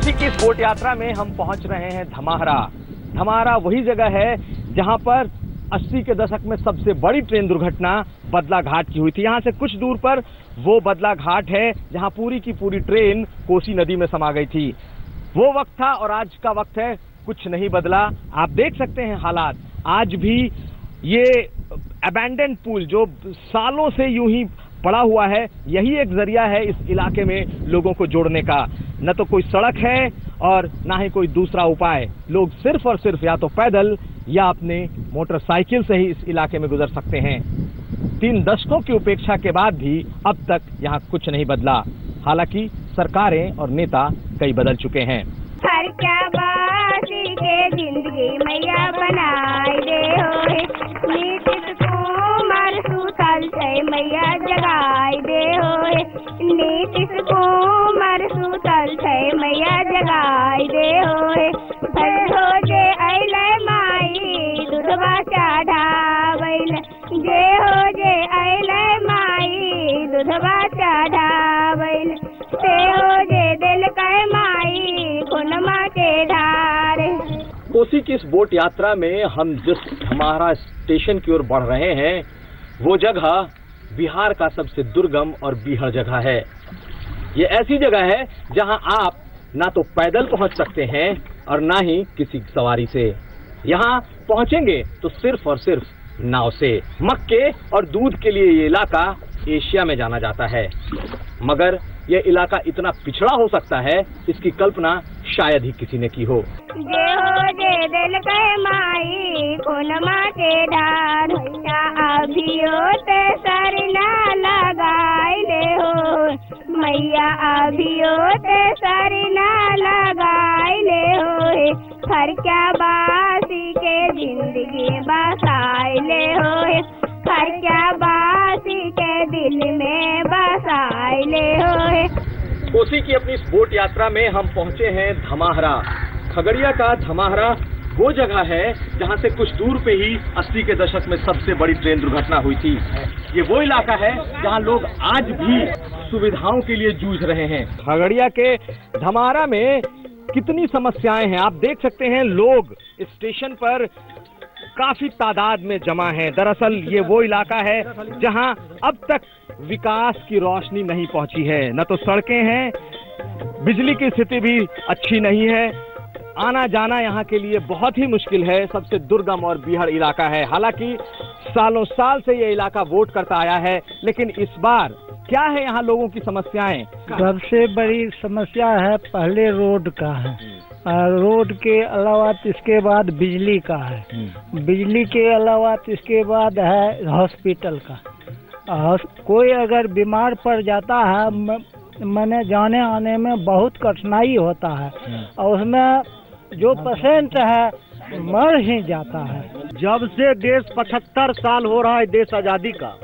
कोसी की इस बोट यात्रा में हम पहुंच रहे हैं धमाहरा। धमाहरा वही जगह है जहां पर 80 के दशक में सबसे बड़ी ट्रेन दुर्घटना बदला घाट की हुई थी। यहां से कुछ दूर पर वो बदला घाट है जहां पूरी की पूरी ट्रेन कोसी नदी में समा गई थी। वो वक्त था और आज का वक्त है, कुछ नहीं बदला। आप देख सकते हैं हालात। आज भी ये अबैंडन पुल जो सालों से यूं ही पड़ा हुआ है, यही एक जरिया है इस इलाके में लोगों को जोड़ने का। न तो कोई सड़क है और ना ही कोई दूसरा उपाय। लोग सिर्फ और सिर्फ या तो पैदल या अपने मोटरसाइकिल से ही इस इलाके में गुजर सकते हैं। 3 दशकों की उपेक्षा के बाद भी अब तक यहाँ कुछ नहीं बदला। हालांकि सरकारें और नेता कई बदल चुके हैं। हर क्या बासी के जिंदगी मैया बनाई दे होए, नीतीश कुमार सुतल छै मैया जगाई दे होए, नीतीश कुमार सुतल छै मैया जगाई दे होए। हो जे अइले माई दूधवा चढ़ावैल, जे हो जे अइले माई दूधवा चढ़ावैल, से हो जे दिल कै माई खुनमा के धार। कोसी की इस बोट यात्रा में हम जिस धमाहरा स्टेशन की ओर बढ़ रहे हैं, वो जगह बिहार का सबसे दुर्गम और बीहड़ जगह है। ये ऐसी जगह है जहां आप ना तो पैदल पहुंच सकते हैं और ना ही किसी सवारी से। यहाँ पहुंचेंगे तो सिर्फ और सिर्फ नाव से। मक्के और दूध के लिए ये इलाका एशिया में जाना जाता है, मगर यह इलाका इतना पिछड़ा हो सकता है, इसकी कल्पना शायद ही किसी ने की हो। जे हो जे दिल के माई खुनमा के धार, अभियो ते सरना लगाई ले हो मैया, अभियो ते सरना लगाई ले हो। हर क्या बासी के जिंदगी बसाई ले हो, हर क्या बासी के दिल में बसाई ले हो। कोसी की अपनी इस बोट यात्रा में हम पहुंचे हैं धमाहरा। खगड़िया का धमाहरा वो जगह है जहां से कुछ दूर पे ही 80 के दशक में सबसे बड़ी ट्रेन दुर्घटना हुई थी। ये वो इलाका है जहां लोग आज भी सुविधाओं के लिए जूझ रहे हैं। खगड़िया के धमाहरा में कितनी समस्याएं हैं आप देख सकते हैं। लोग इस स्टेशन पर काफी तादाद में जमा हैं। दरअसल ये वो इलाका है जहां अब तक विकास की रोशनी नहीं पहुंची है। न तो सड़कें हैं, बिजली की स्थिति भी अच्छी नहीं है। आना जाना यहाँ के लिए बहुत ही मुश्किल है। सबसे दुर्गम और बीहड़ इलाका है। हालांकि सालों साल से ये इलाका वोट करता आया है, लेकिन इस बार क्या है यहाँ लोगों की समस्याएं? सबसे बड़ी समस्या है पहले रोड का है, रोड के अलावा इसके बाद बिजली का है, बिजली के अलावा इसके बाद है हॉस्पिटल का। कोई अगर बीमार पड़ जाता है, मैंने जाने आने में बहुत कठिनाई होता है और उसमें जो पेशेंट है मर ही जाता है। जब से देश 75 साल हो रहा है देश आजादी का,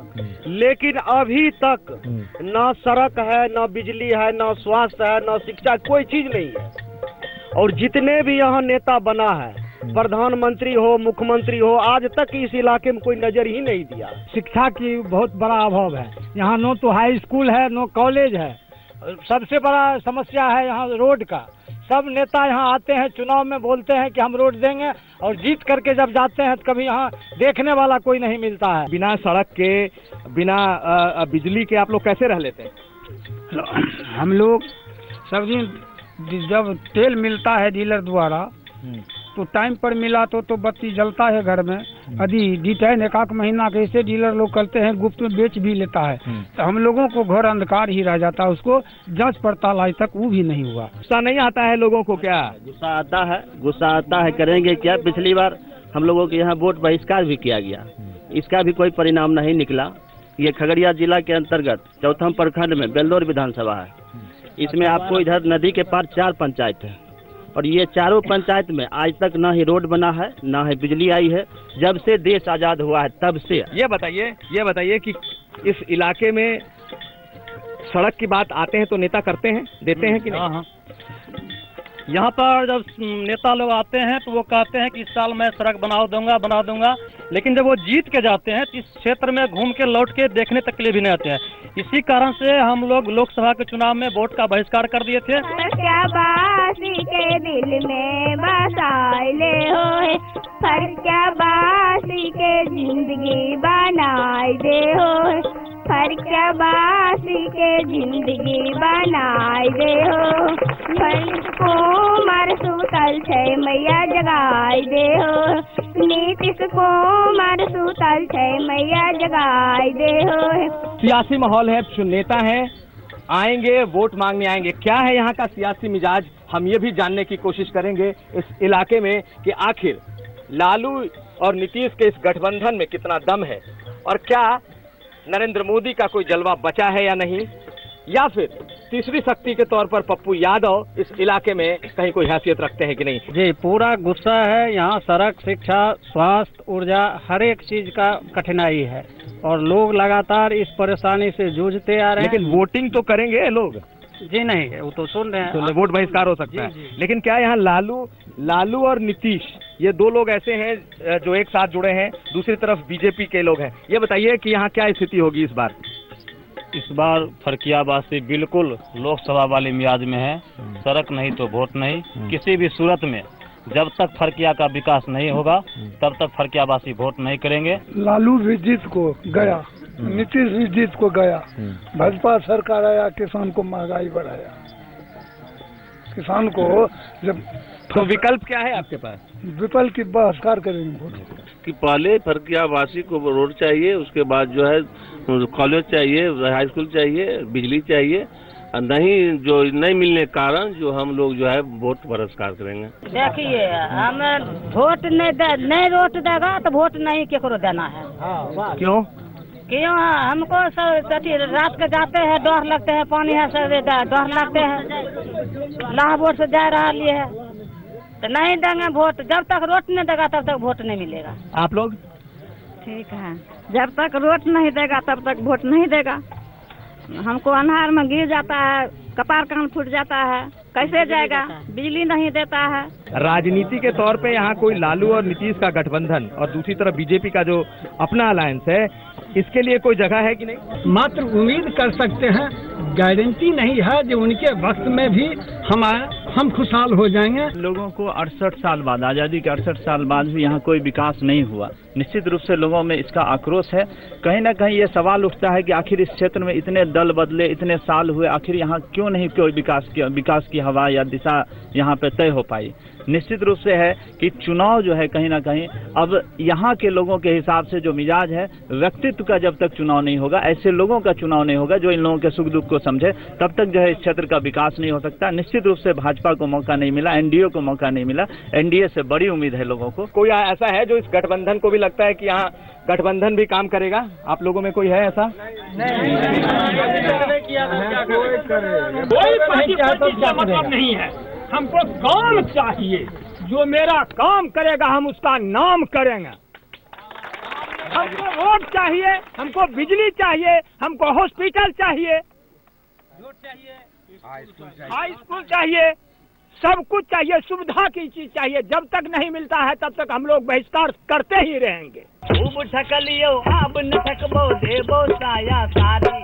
लेकिन अभी तक न सड़क है, न बिजली है, न स्वास्थ्य है, न शिक्षा, कोई चीज नहीं है। और जितने भी यहाँ नेता बना है, प्रधानमंत्री हो, मुख्यमंत्री हो, आज तक इस इलाके में कोई नजर ही नहीं दिया। शिक्षा की बहुत बड़ा अभाव है यहाँ। नो तो हाई स्कूल है, नो कॉलेज है। सबसे बड़ा समस्या है यहाँ रोड का। सब नेता यहाँ आते हैं, चुनाव में बोलते हैं कि हम रोड देंगे, और जीत करके जब जाते हैं तो कभी यहाँ देखने वाला कोई नहीं मिलता है। बिना सड़क के, बिना बिजली के आप लोग कैसे रह लेते हैं? हम लोग सब दिन जब तेल मिलता है डीलर द्वारा तो टाइम पर मिला तो बत्ती जलता है घर में। यदि डिटेन एक महीना कैसे डीलर लोग करते हैं, गुप्त में बेच भी लेता है, तो हम लोगों को घोर अंधकार ही रह जाता है। उसको जांच पड़ताल आज तक वो भी नहीं हुआ। गुस्सा नहीं आता है लोगों को? क्या गुस्सा आता है, करेंगे क्या। पिछली बार हम लोगों के यहाँ वोट बहिष्कार भी किया गया, इसका भी कोई परिणाम नहीं निकला। ये खगड़िया जिला के अंतर्गत चौथम प्रखंड में बेलदौर विधानसभा है। इसमें आपको इधर नदी के पार 4 पंचायत है, और ये चारों पंचायत में आज तक ना ही रोड बना है, ना ही बिजली आई है, जब से देश आजाद हुआ है तब से। ये बताइए कि इस इलाके में सड़क की बात आते हैं तो नेता करते हैं, देते हैं कि नहीं? यहाँ पर जब नेता लोग आते हैं तो वो कहते हैं कि इस साल मैं सड़क बना दूंगा, लेकिन जब वो जीत के जाते हैं तो इस क्षेत्र में घूम के लौट के देखने तक के लिए भी नहीं आते हैं। इसी कारण से हम लोग लोकसभा के चुनाव में वोट का बहिष्कार कर दिए थे। क्या बासी के दिल में बसाइले होए, पर क्या बासी के जिंदगी बनाए दे होए, पर क्या बासी के जिंदगी बनाए दे हो, को मर सुतल छे मैया जगाई दे हो, नीतीश को मर सुतल छे मैया जगाई दे हो। सियासी माहौल है, नेता है, आएंगे वोट मांगने आएंगे। क्या है यहाँ का सियासी मिजाज, हम ये भी जानने की कोशिश करेंगे इस इलाके में कि आखिर लालू और नीतीश के इस गठबंधन में कितना दम है, और क्या नरेंद्र मोदी का कोई जलवा बचा है या नहीं, या फिर तीसरी शक्ति के तौर पर पप्पू यादव इस इलाके में कहीं कोई हैसियत रखते हैं कि नहीं। जी, पूरा गुस्सा है यहाँ। सड़क, शिक्षा, स्वास्थ्य, ऊर्जा, हर एक चीज का कठिनाई है और लोग लगातार इस परेशानी से जूझते आ रहे हैं। लेकिन वोटिंग तो करेंगे लोग। जी नहीं, वो तो सुन रहे हैं, तो वोट बहिष्कार हो सकता है। लेकिन क्या यहाँ लालू और नीतीश ये दो लोग ऐसे हैं जो एक साथ जुड़े हैं, दूसरी तरफ बीजेपी के लोग हैं, ये बताइए कि यहाँ क्या स्थिति होगी इस बार। इस बार फरकियाबासी बिल्कुल लोकसभा वाले मियाज में है। सड़क नहीं तो वोट नहीं, किसी भी सूरत में जब तक फरकिया का विकास नहीं होगा तब तक फरकियाबासी वोट नहीं करेंगे। लालू भी जीत को गया, नीतीश भी जीत को गया, भाजपा सरकार आया, किसान को महंगाई बढ़ाया, किसान को जब तो विकल्प क्या है आपके पास? विकल्प की बहिष्कार करेंगे कि पहले फरकियाबासी को रोड चाहिए, उसके बाद जो है कॉलेज चाहिए, हाई स्कूल चाहिए, बिजली चाहिए, और नहीं जो नहीं मिलने के कारण जो हम लोग जो है वोट बहिष्कार करेंगे। देखिए, हम वोट नहीं वोट देगा तो वोट नहीं केकरो देना है। क्यों? हमको सब रात के जाते हैं, डर लगते हैं, पानी है सब डर लगते हैं, लाह वोट से जा रहा लिए है तो नहीं देंगे वोट। जब तक रोट नहीं देगा तब तक वोट नहीं मिलेगा। आप लोग? ठीक है, जब तक रोट नहीं देगा तब तक वोट नहीं देगा। हमको अंधार में गिर जाता है, कपार कान फूट जाता है, कैसे जाएगा? बिजली नहीं देता है। राजनीति के तौर पे यहाँ कोई लालू और नीतीश का गठबंधन और दूसरी तरफ बीजेपी का जो अपना अलायंस है, इसके लिए कोई जगह है कि नहीं? मात्र उम्मीद कर सकते हैं, गारंटी नहीं है जो उनके वक्त में भी हम खुशहाल हो जाएंगे। लोगों को 68 साल बाद, आज़ादी के 68 साल बाद भी यहाँ कोई विकास नहीं हुआ। निश्चित रूप से लोगों में इसका आक्रोश है। कहीं ना कहीं ये सवाल उठता है कि आखिर इस क्षेत्र में इतने दल बदले, इतने साल हुए, आखिर यहाँ क्यों नहीं कोई विकास की हवा या दिशा यहाँ पे तय हो पाई। निश्चित रूप से है कि चुनाव जो है कहीं ना कहीं अब यहाँ के लोगों के हिसाब से जो मिजाज है, व्यक्तित्व का जब तक चुनाव नहीं होगा, ऐसे लोगों का चुनाव नहीं होगा जो इन लोगों के सुख दुख को समझे, तब तक जो है इस क्षेत्र का विकास नहीं हो सकता। निश्चित रूप से भाजपा को मौका नहीं मिला, एनडीए को मौका नहीं मिला, एनडीए से बड़ी उम्मीद है लोगों को। कोई ऐसा है जो इस गठबंधन को भी लगता है कि यहाँ गठबंधन भी काम करेगा? आप लोगों में कोई है ऐसा? मतलब नहीं है। हमको काम चाहिए, जो मेरा काम करेगा हम उसका नाम करेंगे। हमको रोड चाहिए, हमको बिजली चाहिए, हमको हॉस्पिटल चाहिए, हाई स्कूल चाहिए, सब कुछ चाहिए, सुविधा की चीज चाहिए। जब तक नहीं मिलता है तब तक हम लोग बहिष्कार करते ही रहेंगे। खूब ठकलियो आप न ठकबो देबो साया सारी,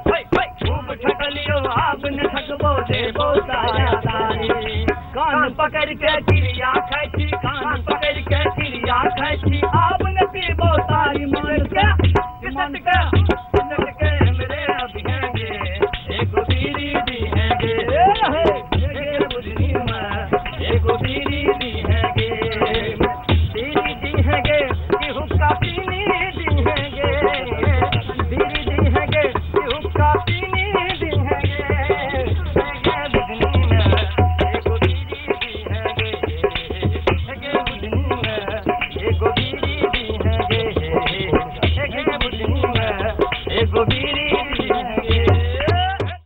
खूब ठकलियो आप न ठकबो देबो साया सारी। कान पकड़ के चिड़िया खाई थी, कान पकड़ के